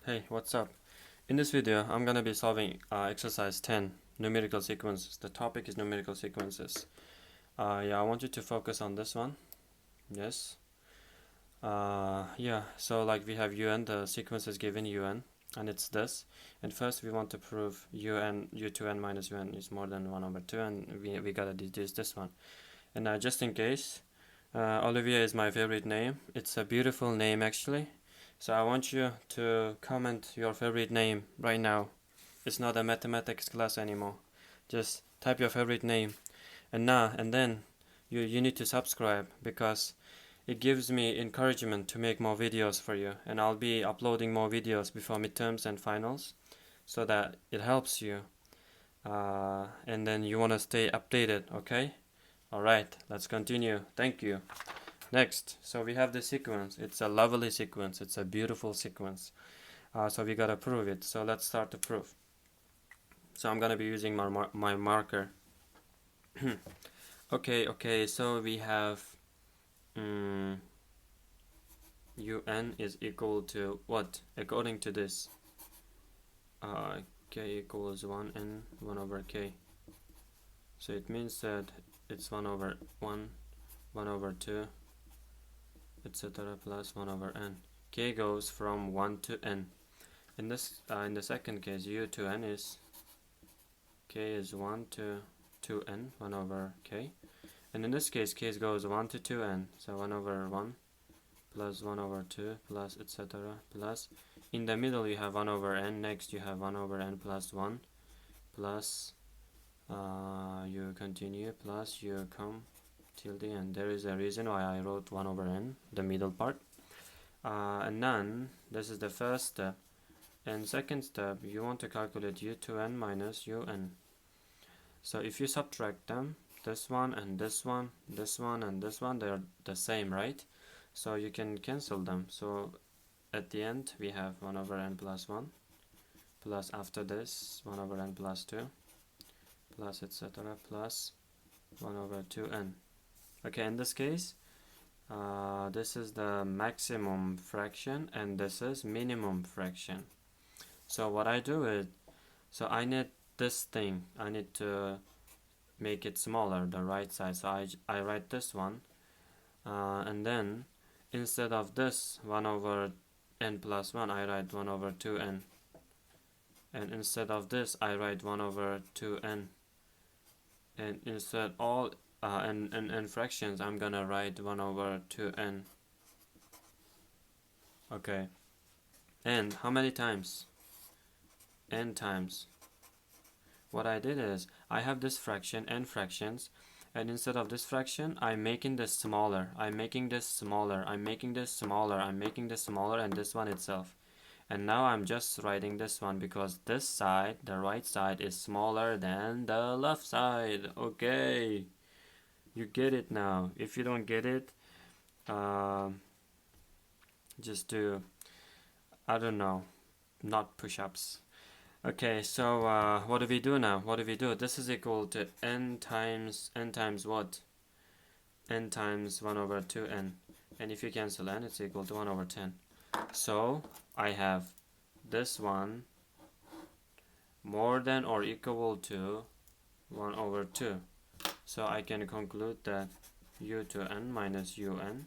Hey, what's up? In this video, I'm gonna be solving exercise 10, numerical sequences. The topic is numerical sequences. Yeah, I want you to focus on this one. Yes. Yeah, so like we have un, the sequence is given un, and it's this. And first we want to prove u2n minus un is more than 1 over 2, and we gotta deduce this one. And just in case, Olivia is my favorite name. It's a beautiful name actually. So I want you to comment your favorite name right now. It's not a mathematics class anymore. Just type your favorite name. And then you need to subscribe because it gives me encouragement to make more videos for you, and I'll be uploading more videos before midterms and finals so that it helps you. And then you want to stay updated, okay? Alright, let's continue. Thank you. Next, so we have the sequence. It's a lovely sequence. It's a beautiful sequence. So we gotta prove it. So let's start the proof. So I'm gonna be using my marker. Okay. So we have un is equal to what? According to this, k equals 1n 1 over k. So it means that it's 1 over 1, 1 over 2, etc. plus 1 over n. K goes from 1 to n. In the second case, u to n is k is 1 to 2n, 1 over k. And in this case, k goes 1 to 2n, so 1 over 1 plus 1 over 2 plus etc. plus, in the middle you have 1 over n, next you have 1 over n plus 1 plus, you continue, plus you come till the end. There is a reason why I wrote 1 over n, the middle part. And then this is the first step. And second step, you want to calculate u2n minus un. So if you subtract them, this one and this one, this one and this one, they're the same, right? So you can cancel them. So at the end we have 1 over n plus 1 plus, after this 1 over n plus 2 plus etc. plus 1 over 2n. Okay, in this case, this is the maximum fraction and this is minimum fraction. So what I do is, so I need this thing, I need to make it smaller, the right side. So I write this one, and then instead of this 1 over n plus 1, I write 1 over 2n. And instead of this, I write 1 over 2n. And instead all and fractions, I'm gonna write 1 over 2n. Okay. And how many times? N times. What I did is, I have this fraction, n fractions, and instead of this fraction, I'm making this smaller, I'm making this smaller, I'm making this smaller, I'm making this smaller, and this one itself. And now I'm just writing this one because this side, the right side, is smaller than the left side. Okay, you get it now. If you don't get it, just do, I don't know, not push-ups. Okay, so what do we do now? What do we do? This is equal to n times what? N times 1 over 2n. And if you cancel n, it's equal to 1 over 10. So I have this one more than or equal to 1 over 2. So I can conclude that u to n minus un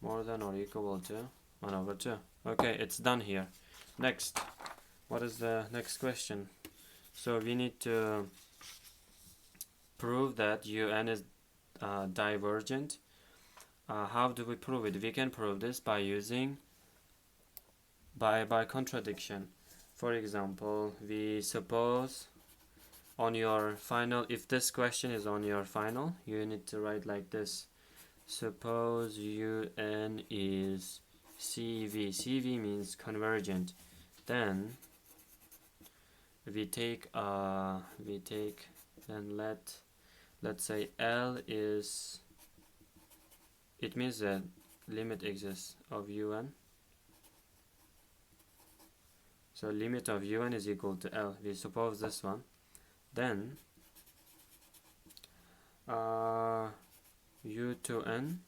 more than or equal to 1 over 2. Okay, it's done here. Next, what is the next question? So we need to prove that un is divergent. How do we prove it? We can prove this by using by contradiction. For example, we suppose on your final, if this question is on your final, you need to write like this. Suppose un is CV. CV means convergent. Then then let's say L is, it means that limit exists of un. So limit of un is equal to L. We suppose this one. Then u to n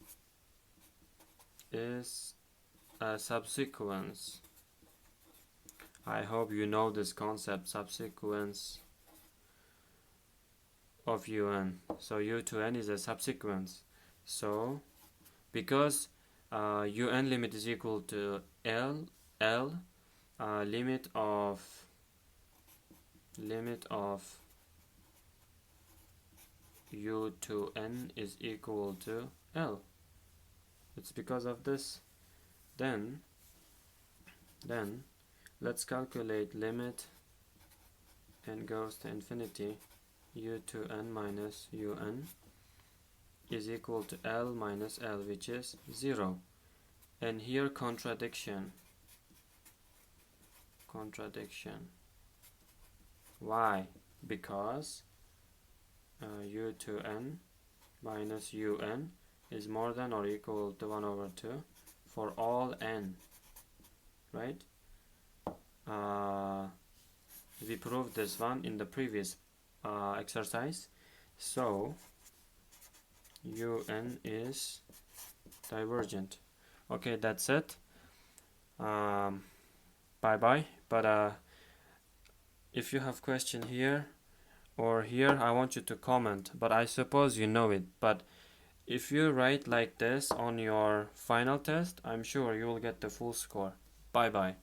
is a subsequence I hope you know this concept, subsequence of un. So u to n is a subsequence. So because un limit is equal to l, limit of u to n is equal to l. It's because of this. Then let's calculate limit n goes to infinity u to n minus un is equal to l minus l, which is 0. And here contradiction. Why? Because u to n minus un is more than or equal to 1 over 2 for all n, right? We proved this one in the previous exercise. So un is divergent. Okay, that's it. Bye bye. But if you have question here or here, I want you to comment, but I suppose you know it. But if you write like this on your final test, I'm sure you will get the full score. Bye bye.